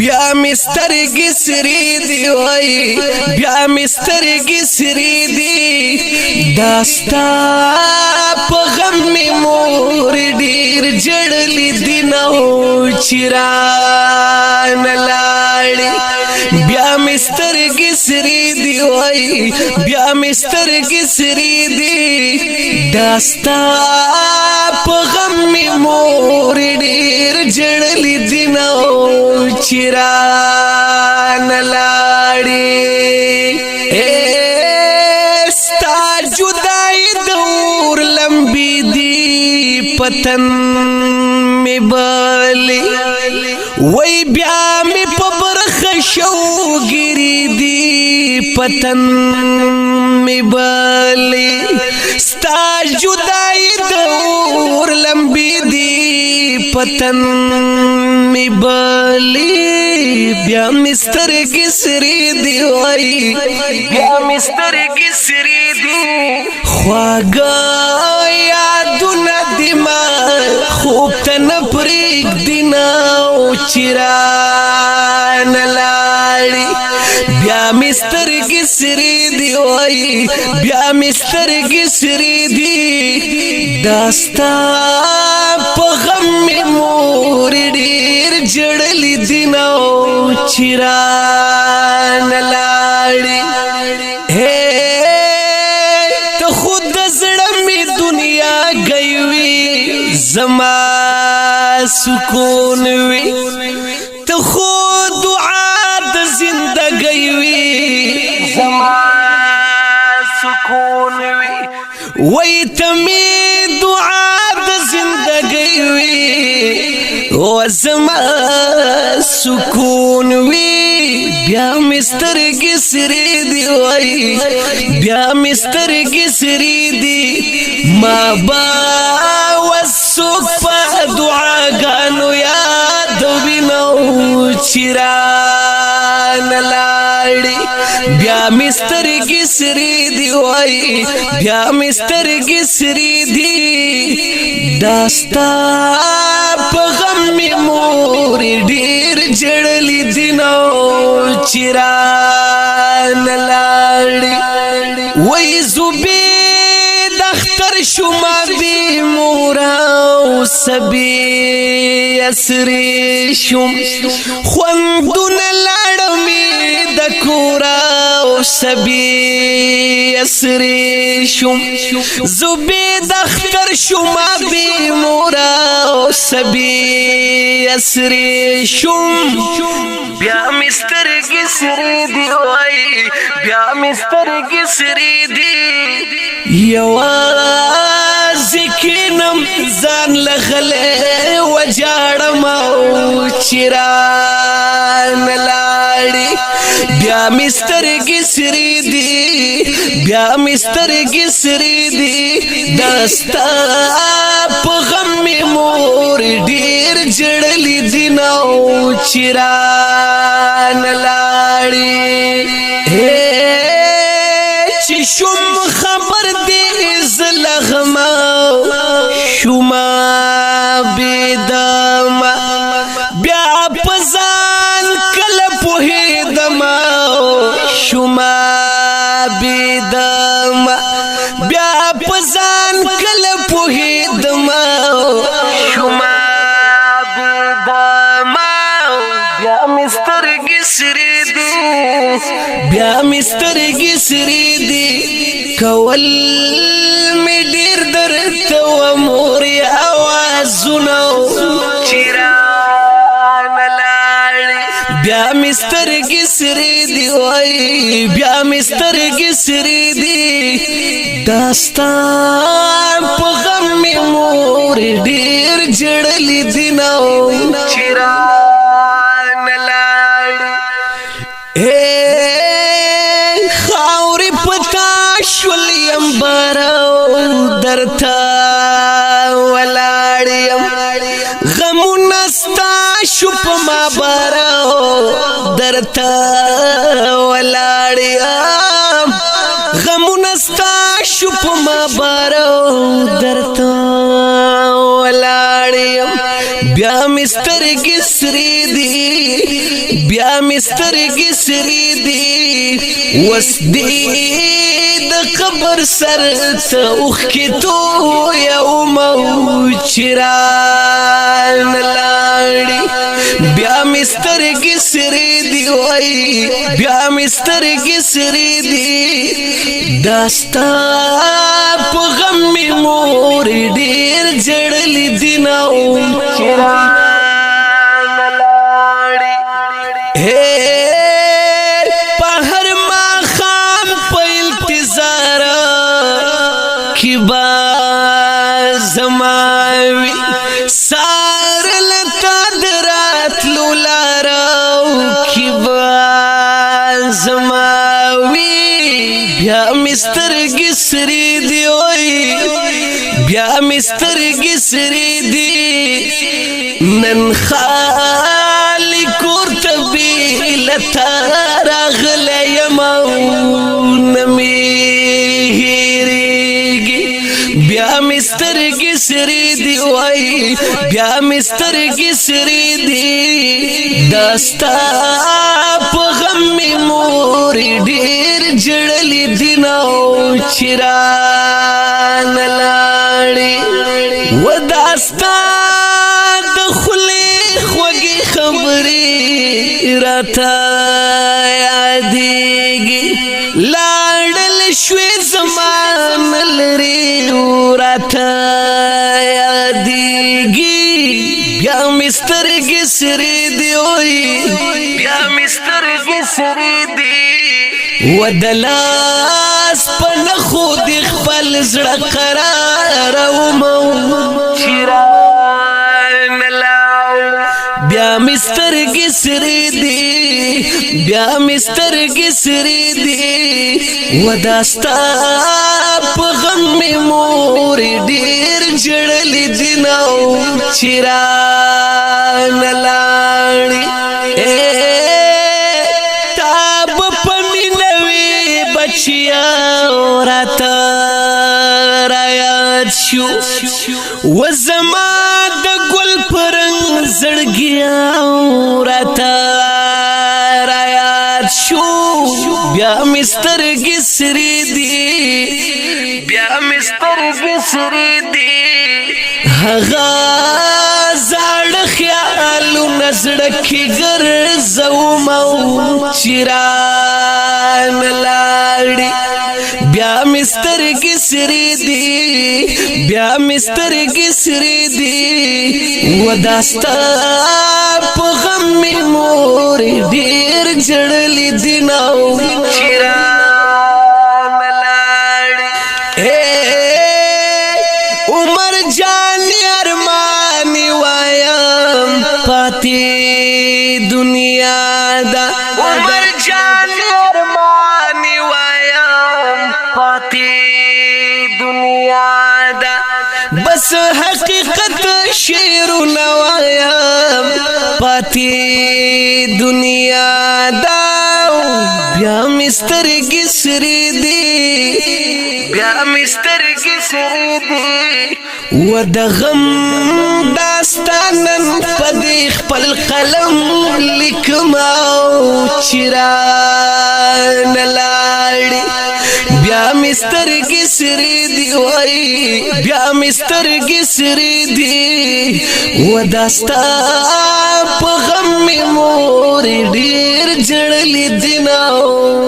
بیا مسترګې سری دی وای بیا مسترګې سری دی داستا په غم می مور ډیر جړلې دینو چیران لاړې بیا مسترګې سری دی وای بیا مسترګې سری دی داستا په غم می مور ډیر جړلې دینو چیران لاړې ستا جدائی دور لمبی دی پتن می بالی وی بیا می پبرخ شو گیری دی پتن می بالی ستا جدائی دور لمبی دی پتن می بالی بیا مسترګې سری دی وای بیا مسترګې سری دی خواږه یادونه دی ما خوب ته نه پرېږدي نه چیران لاړې بیا مسترګې سری دی وای بیا مسترګې سری دی داستا په غم می مور ډیر جړلې دینو چیران لاړې ته خود زړه می دنیا گئی زما سکون وی ته خود دعا د زندګۍ وی زما سکون وی وی ته می دعا د زندګۍ وی او زما سکون وی بیا مسترګې سری دی وای بیا مسترګې سری دی ما با وسوک په دعاګانو یاد وینو چیران لاړې بیا مسترګې سری دی وای بیا مسترګې سری دی داستا په غم می مور ډیر جړلې دینو چیران لاړې وای زوبې د اختر شوما بی مورا سبی اسری شوم خوندونه لاړمې د کورا سبی اسری شوم زوبې د اختر شوما بی مورا سبی اسری شوم بیا مسترګې سری دی وای بیا مسترګې سری دی یوازې کینم ځان لغلې وجاړم او چیران لاړې بیا مسترګې سری دی بیا مسترګې سری دی داستا په غم می مور ډیر جړلې دینو چیران لاړې چې شوم خبر دې زلغما شوما بيدما بیا پزان کله پوهیدما شوما بيدما بیا پزان کله پوهیدما شوما بيدما بیا مسترګې سری دی بیا مسترګې سری دی کول می ډیر درته و مور آوازونه چیران لاړې بیا مسترګې سری دی وای بیا مسترګې سری دی داستا په غم می مور ډیر جړلې دینو چیران لاړې خاورې پتا شولیم بارو درتا ولاړیم غمونه ستا شو په ما بارو درتا ولاړیم غمونه ستا شو په ما بارو درتا ولاړیم بیا مسترګې سری دی بیا مسترګې سری دی وس دی د قبر سر ته اوخ کې تو یو موج ران لاړي بیا مسترګې سری دی وای بیا مسترګې سری دی داستا په غم می مور ډیر جړلې دینو چران لاړي په هر ما خام په انتظار کی با زماوي سارل تا درات لولارو کی با زماوي بیا مسترګې سری دی وای بیا مسترګې سری دی نن خالق ورته لتا راغلی یم نمی هیریږي بیا مسترګې سری دی وای بیا مسترګې سری دی داستا په غم می مور ډیر جړلې دینو چران لاړي و داستا د خولې خوږې خبرې راته یادېږي لاړل شوې زمان لرې راته یادېږي بیا مسترګې سری دی وای بیا مسترګې سری دی و دلاس په نخو د خپل زړه قرار ومو چران لاړ بیا مسترګې سری دی بیا مسترګې سری دی و داستا په غم می مور ډیر جړلې دینو چران لاړي بچیا راته رایاد شو و زما د ګل پرنګ زړګیا راته رایاد شو بیا مسترګې سری دی بیا مسترګې سری دی هغه زړه خیالو نزړه کې ګرځوم چران لاړي بیا مسترګې سری دی بیا مسترګې سری دی و داستا په غم می مور ډیر جړلې دینو چران لاړي عمر جان ارمانی وایم پاتې دنیا دا عمر جان ارمانی وایم پاتې دنیا دا بس حقیقت شعر نوایم پاتې دنیا دا بیا مسترګې سری دی بیا مسترګې سری دی و د غم داستانن پدې خپل قلم لیکما چران لاړي بیا مسترګې سری دی وای بیا مسترګې سری دی و داستا په غم می مور ډیر جړلې دینو